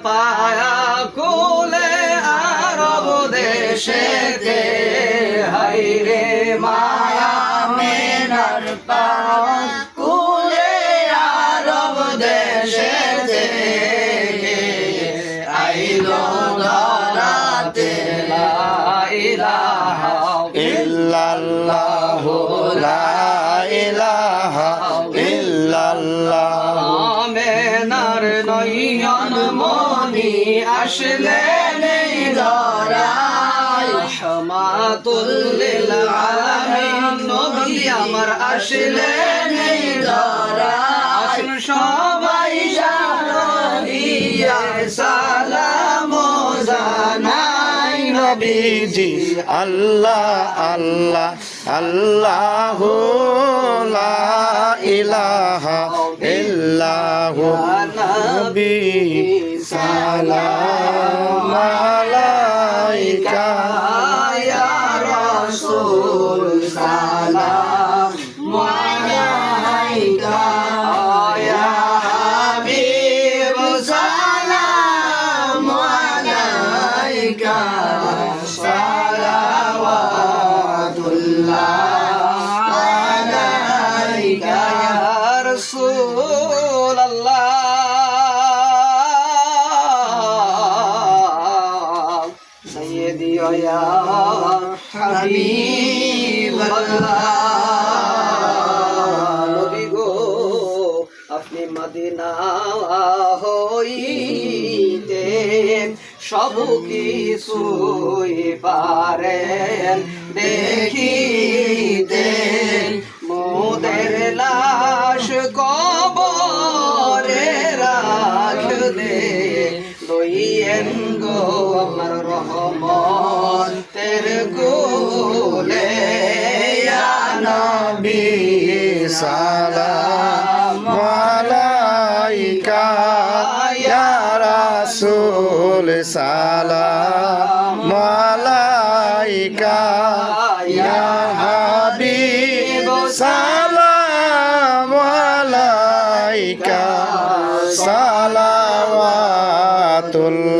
পায়া কোলে আরব দেশেতে হাইরে মায়া মেনার পায়া কোলে আরব দেশেতে আইলো ধরাতে লা ইলাহা ইল্লাল্লাহু লা ইলাহা ইল্লাল্লাহ। আমেনার নয়ন মনি আসলেন এই ধরায় রহমাতুল লিল আলামিন নবী আমার আসলেন এই ধরায় আসুন সবাই সালাম সালাম জানাই নবীজি আল্লাহ আল্লাহ আল্লাহু লা ইলাহা ইল্লাহু নবী সালাম আলাইকা ইয়া রাসূল সালাম আলাইকা ইয়া হাবিব সালাম আলাইকা সালাওয়াতুল্লাহ আলাইকা ইয়া রাসূল আল্লাহ সাইয়্যিদি ইয়া হাবিব আল্লাহ নবী গো আপনি মদিনা হইতে সব কিছুই পারেন দেখিতে মোদের লাশ কবরে রাখলে লইয়েন গো আমার রহমতের কোলে ইয়া নবী সালাম আলাইকা ইয়া রাসূল সালাম আলাইকা ইয়া হাবিব সালাম আলাইকা সালাওয়াতুল্লাহ